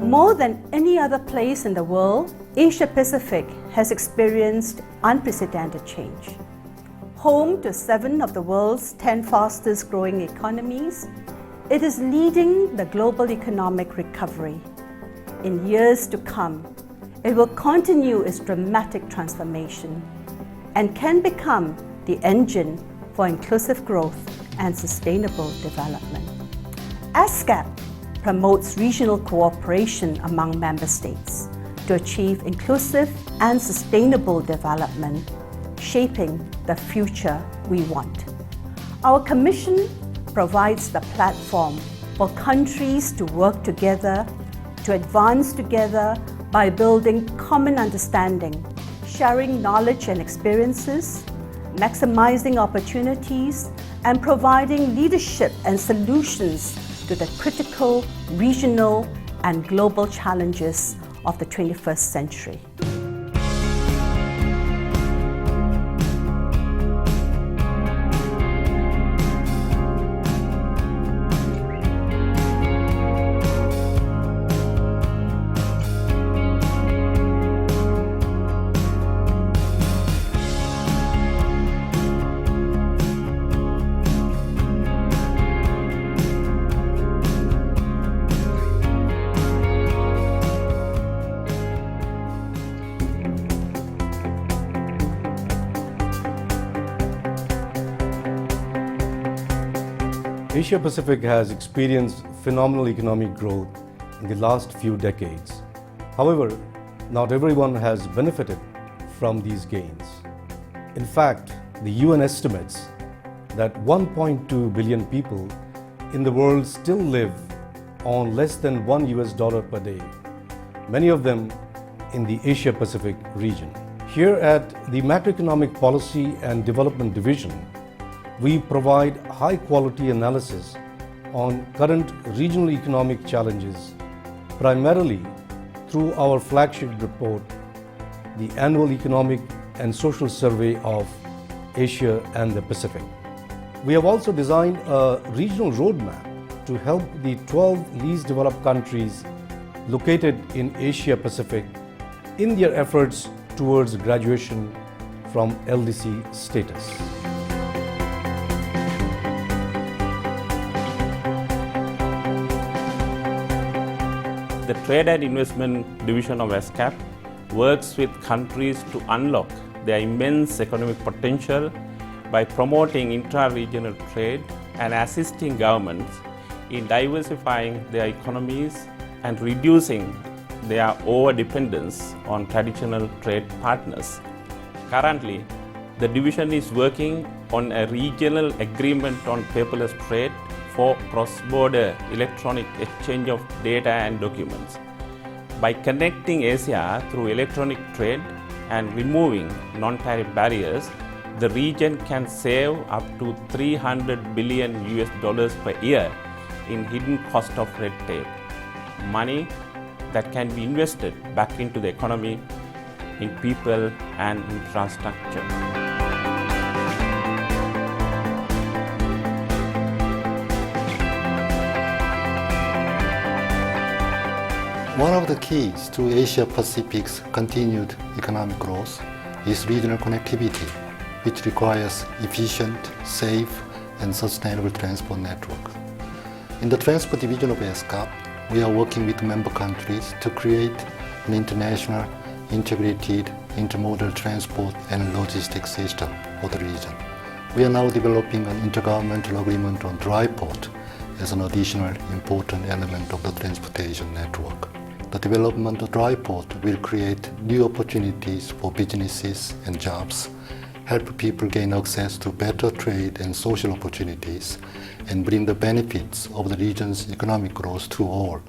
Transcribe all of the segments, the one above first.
More than any other place in the world, Asia-Pacific has experienced unprecedented change. Home to 7 of the world's 10 fastest growing economies, it is leading the global economic recovery. In years to come, it will continue its dramatic transformation and can become the engine for inclusive growth and sustainable development. ESCAP promotes regional cooperation among member states to achieve inclusive and sustainable development, shaping the future we want. Our Commission provides the platform for countries to work together, to advance together by building common understanding, sharing knowledge and experiences, maximizing opportunities, and providing leadership and solutions to the critical regional and global challenges of the 21st century. Asia Pacific has experienced phenomenal economic growth in the last few decades. However, not everyone has benefited from these gains. In fact, the UN estimates that 1.2 billion people in the world still live on less than $1 per day, many of them in the Asia Pacific region. Here at the Macroeconomic Policy and Development Division, we provide high-quality analysis on current regional economic challenges, primarily through our flagship report, the Annual Economic and Social Survey of Asia and the Pacific. We have also designed a regional roadmap to help the 12 least developed countries located in Asia Pacific in their efforts towards graduation from LDC status. The Trade and Investment Division of ESCAP works with countries to unlock their immense economic potential by promoting intra-regional trade and assisting governments in diversifying their economies and reducing their over-dependence on traditional trade partners. Currently, the division is working on a regional agreement on paperless trade for cross-border electronic exchange of data and documents. By connecting Asia through electronic trade and removing non-tariff barriers, the region can save up to $300 billion per year in hidden cost of red tape, money that can be invested back into the economy, in people and infrastructure. One of the keys to Asia-Pacific's continued economic growth is regional connectivity, which requires efficient, safe, and sustainable transport network. In the Transport Division of ESCAP, we are working with member countries to create an international, integrated, intermodal transport and logistics system for the region. We are now developing an intergovernmental agreement on dry port as an additional important element of the transportation network. The development of dry port will create new opportunities for businesses and jobs, help people gain access to better trade and social opportunities, and bring the benefits of the region's economic growth to all.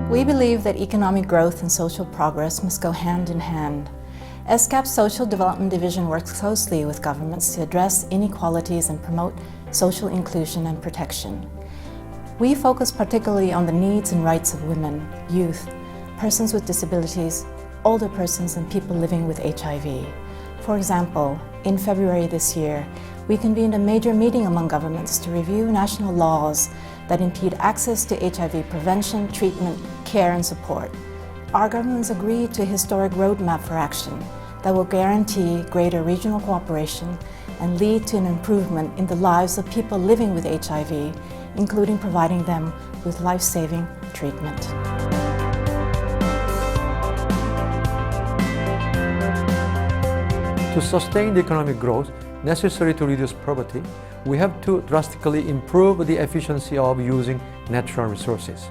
We believe that economic growth and social progress must go hand in hand. ESCAP's Social Development Division works closely with governments to address inequalities and promote social inclusion and protection. We focus particularly on the needs and rights of women, youth, persons with disabilities, older persons, and people living with HIV. For example, in February this year, we convened a major meeting among governments to review national laws that impede access to HIV prevention, treatment, care, and support. Our governments agreed to a historic roadmap for action that will guarantee greater regional cooperation and lead to an improvement in the lives of people living with HIV, including providing them with life-saving treatment. To sustain the economic growth necessary to reduce poverty, we have to drastically improve the efficiency of using natural resources.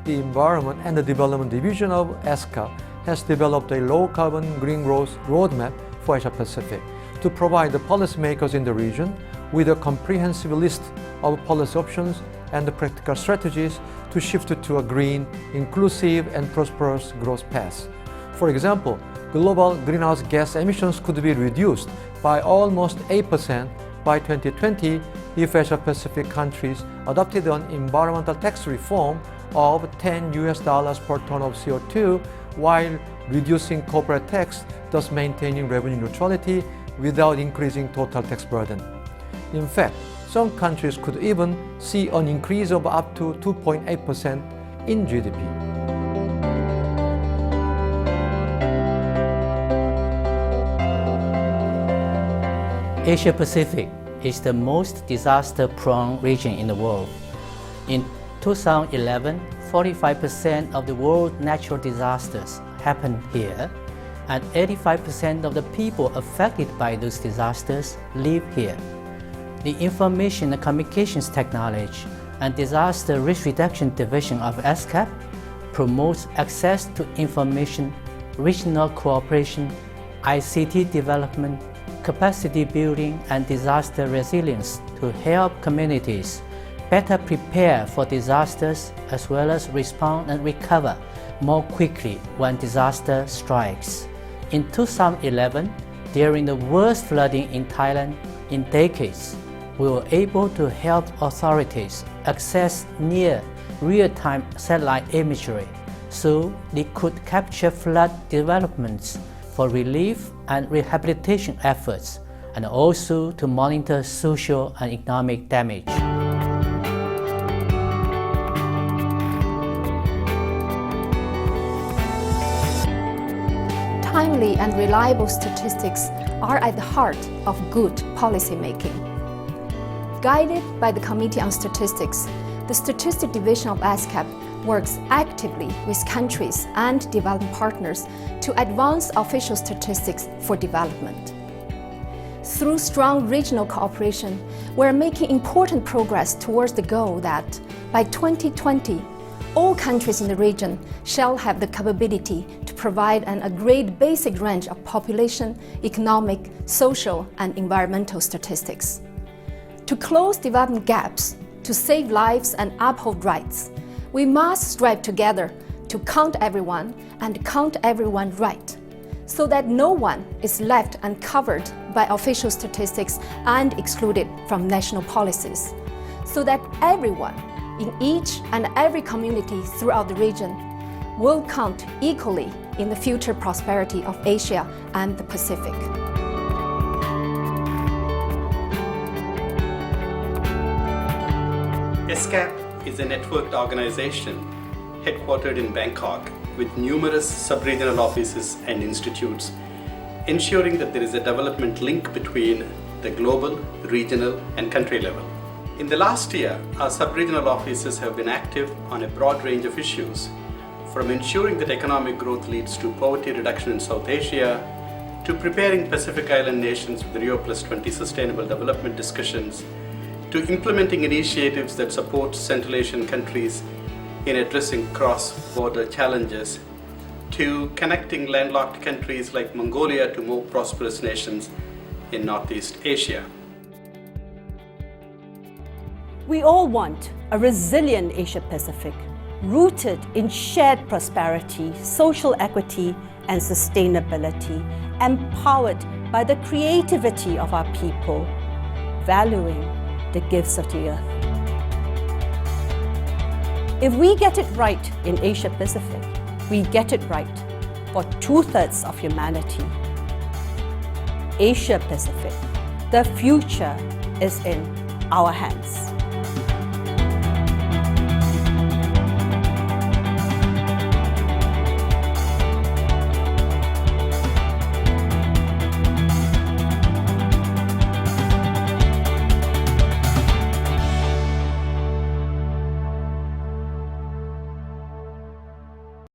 The Environment and the Development Division of ESCAP has developed a low-carbon green growth roadmap for Asia Pacific to provide the policymakers in the region with a comprehensive list of policy options and the practical strategies to shift to a green, inclusive, and prosperous growth path. For example, global greenhouse gas emissions could be reduced by almost 8% by 2020 if Asia Pacific countries adopted an environmental tax reform of $10 per ton of CO2 while reducing corporate tax, thus maintaining revenue neutrality without increasing total tax burden. In fact, some countries could even see an increase of up to 2.8% in GDP. Asia Pacific is the most disaster-prone region in the world. In 2011, 45% of the world's natural disasters happened here, and 85% of the people affected by those disasters live here. The Information and Communications Technology and Disaster Risk Reduction Division of ESCAP promotes access to information, regional cooperation, ICT development, capacity building, and disaster resilience to help communities better prepare for disasters as well as respond and recover more quickly when disaster strikes. In 2011, during the worst flooding in Thailand in decades, we were able to help authorities access near real-time satellite imagery so they could capture flood developments for relief and rehabilitation efforts, and also to monitor social and economic damage. Timely and reliable statistics are at the heart of good policy making. Guided by the Committee on Statistics, the Statistic Division of ESCAP works actively with countries and development partners to advance official statistics for development. Through strong regional cooperation, we're making important progress towards the goal that by 2020, all countries in the region shall have the capability to provide an agreed basic range of population, economic, social, and environmental statistics. To close development gaps, to save lives and uphold rights, we must strive together to count everyone and count everyone right, so that no one is left uncovered by official statistics and excluded from national policies, so that everyone in each and every community throughout the region will count equally in the future prosperity of Asia and the Pacific. ESCAP is a networked organization headquartered in Bangkok with numerous sub-regional offices and institutes, ensuring that there is a development link between the global, regional, and country level. In the last year, our sub-regional offices have been active on a broad range of issues, from ensuring that economic growth leads to poverty reduction in South Asia, to preparing Pacific Island nations with Rio +20 sustainable development discussions, to implementing initiatives that support Central Asian countries in addressing cross-border challenges, to connecting landlocked countries like Mongolia to more prosperous nations in Northeast Asia. We all want a resilient Asia-Pacific, rooted in shared prosperity, social equity, and sustainability, empowered by the creativity of our people, valuing the gifts of the earth. If we get it right in Asia-Pacific, we get it right for 2/3 of humanity. Asia-Pacific, The future is in our hands.